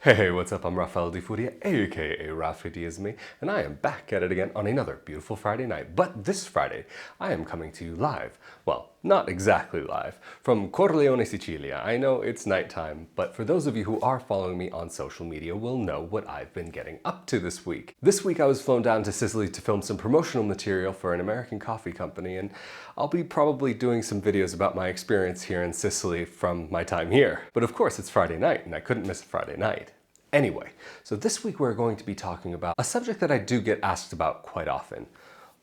Hey, what's up? I'm Rafael de Furia, aka Rafi, and I am back at it again on another beautiful Friday night. But this Friday, I am coming to you live. Well, not exactly live, from Corleone, Sicilia. I know it's nighttime, but for those of you who are following me on social media will know what I've been getting up to this week. This week I was flown down to Sicily to film some promotional material for an American coffee company, and I'll be probably doing some videos about my experience here in Sicily from my time here. But of course it's Friday night, and I couldn't miss a Friday night. Anyway, so this week we're going to be talking about a subject that I do get asked about quite often.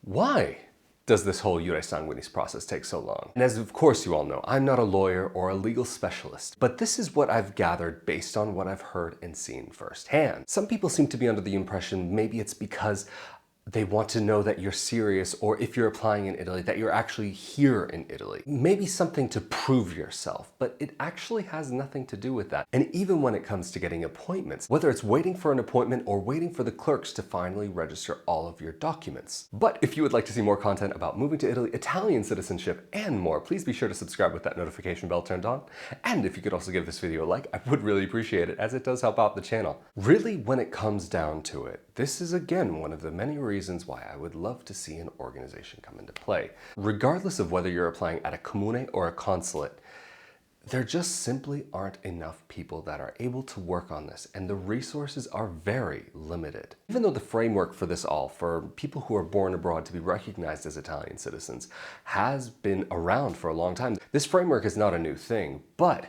Why does this whole Jure Sanguinis process take so long? And as of course you all know, I'm not a lawyer or a legal specialist, but this is what I've gathered based on what I've heard and seen firsthand. Some people seem to be under the impression maybe it's because they want to know that you're serious, or if you're applying in Italy, that you're actually here in Italy. Maybe something to prove yourself, but it actually has nothing to do with that. And even when it comes to getting appointments, whether it's waiting for an appointment or waiting for the clerks to finally register all of your documents. But if you would like to see more content about moving to Italy, Italian citizenship, and more, please be sure to subscribe with that notification bell turned on. And if you could also give this video a like, I would really appreciate it, as it does help out the channel. Really, when it comes down to it, this is again one of the many reasons why I would love to see an organization come into play. Regardless of whether you're applying at a comune or a consulate, there just simply aren't enough people that are able to work on this, and the resources are very limited. Even though the framework for this all, for people who are born abroad to be recognized as Italian citizens, has been around for a long time, this framework is not a new thing, but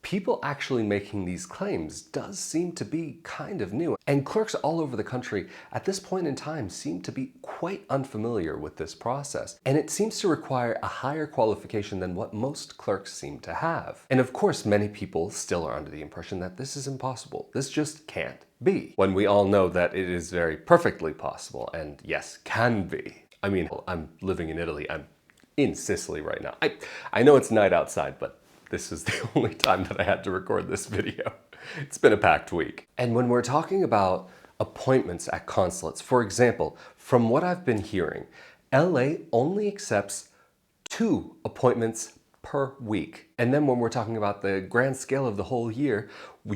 people actually making these claims does seem to be kind of new. And clerks all over the country at this point in time seem to be quite unfamiliar with this process. And it seems to require a higher qualification than what most clerks seem to have. And of course, many people still are under the impression that this is impossible. This just can't be. When we all know that it is very perfectly possible, and yes, can be. I mean, I'm living in Italy. I'm in Sicily right now. I know it's night outside, but this is the only time that I had to record this video. It's been a packed week. And when we're talking about appointments at consulates, for example, from what I've been hearing, LA only accepts 2 appointments per week. And then when we're talking about the grand scale of the whole year,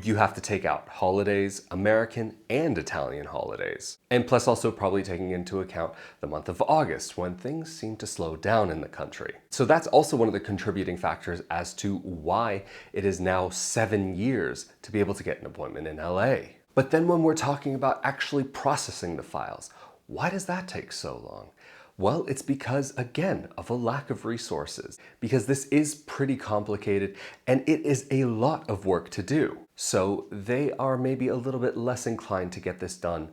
you have to take out holidays, American and Italian holidays. And plus also probably taking into account the month of August, when things seem to slow down in the country. So that's also one of the contributing factors as to why it is now 7 years to be able to get an appointment in LA. But then when we're talking about actually processing the files, why does that take so long? Well, it's because, again, of a lack of resources, because this is pretty complicated and it is a lot of work to do. So they are maybe a little bit less inclined to get this done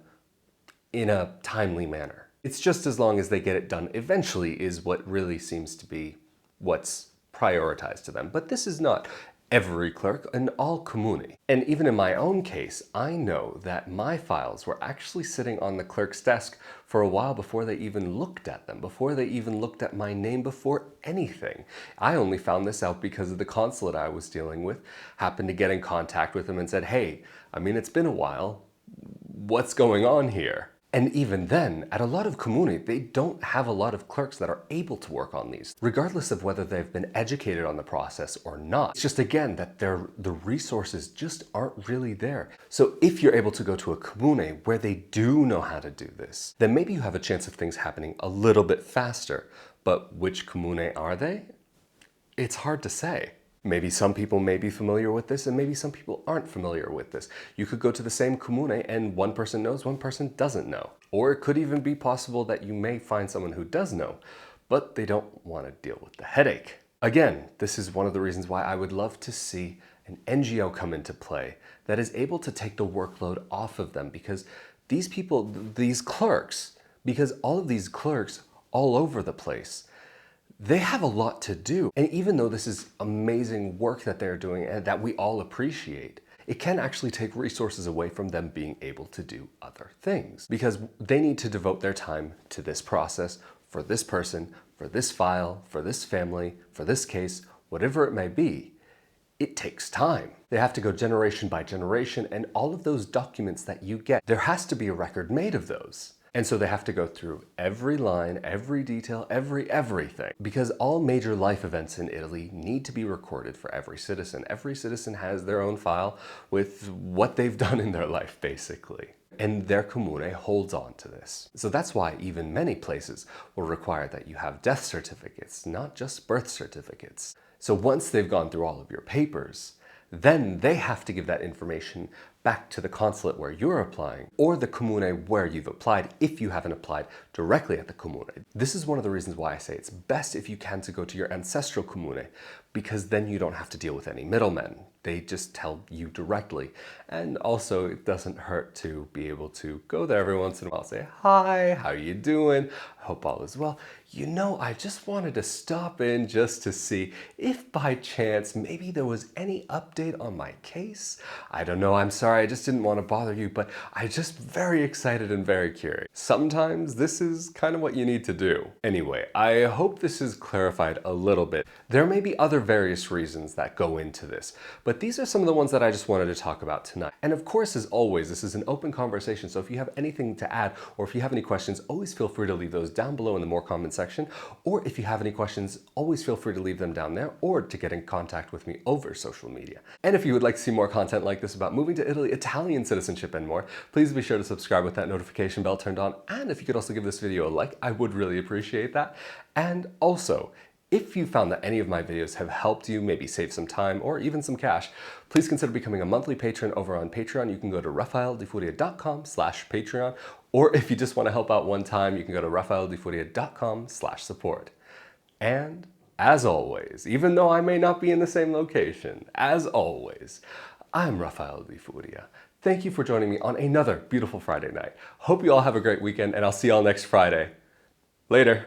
in a timely manner. It's just as long as they get it done eventually is what really seems to be what's prioritized to them. But this is not every clerk in all comuni. And even in my own case, I know that my files were actually sitting on the clerk's desk for a while before they even looked at them, before they even looked at my name, before anything. I only found this out because of the consulate I was dealing with, happened to get in contact with them and said, hey, I mean, it's been a while. What's going on here? And even then, at a lot of comuni, they don't have a lot of clerks that are able to work on these, regardless of whether they've been educated on the process or not. It's just, again, that the resources just aren't really there. So if you're able to go to a comune where they do know how to do this, then maybe you have a chance of things happening a little bit faster. But which comune are they? It's hard to say. Maybe some people may be familiar with this and maybe some people aren't familiar with this. You could go to the same comune and one person knows, one person doesn't know. Or it could even be possible that you may find someone who does know, but they don't want to deal with the headache. Again, this is one of the reasons why I would love to see an NGO come into play that is able to take the workload off of them, because these people, these clerks, because all of these clerks all over the place, they have a lot to do. And even though this is amazing work that they're doing and that we all appreciate, it can actually take resources away from them being able to do other things, because they need to devote their time to this process for this person, for this file, for this family, for this case, whatever it may be. It takes time. They have to go generation by generation, and all of those documents that you get, there has to be a record made of those. And so they have to go through every line, every detail, everything. Because all major life events in Italy need to be recorded for every citizen. Every citizen has their own file with what they've done in their life, basically. And their comune holds on to this. So that's why even many places will require that you have death certificates, not just birth certificates. So once they've gone through all of your papers, then they have to give that information back to the consulate where you're applying, or the comune where you've applied if you haven't applied directly at the comune. This is one of the reasons why I say it's best if you can to go to your ancestral comune, because then you don't have to deal with any middlemen. They just tell you directly. And also it doesn't hurt to be able to go there every once in a while, say, hi, how you doing? I hope all is well. You know, I just wanted to stop in just to see if by chance maybe there was any update on my case. I don't know, I'm sorry, I just didn't want to bother you, but I'm just very excited and very curious. Sometimes this is kind of what you need to do. Anyway, I hope this is clarified a little bit. There may be other various reasons that go into this, but these are some of the ones that I just wanted to talk about tonight. And of course, as always, this is an open conversation, so if you have anything to add or if you have any questions, always feel free to leave those down below in the more comments section, or if you have any questions, always feel free to leave them down there or to get in contact with me over social media. And if you would like to see more content like this about moving to Italy, Italian citizenship and more, please be sure to subscribe with that notification bell turned on. And if you could also give this video a like, I would really appreciate that. And also, if you found that any of my videos have helped you maybe save some time or even some cash, please consider becoming a monthly patron over on Patreon. You can go to rafaeldifuria.com/Patreon, or if you just want to help out one time, you can go to rafaeldifuria.com/support. And as always, even though I may not be in the same location, as always, I'm Rafael Di Furia. Thank you for joining me on another beautiful Friday night. Hope you all have a great weekend, and I'll see y'all next Friday. Later.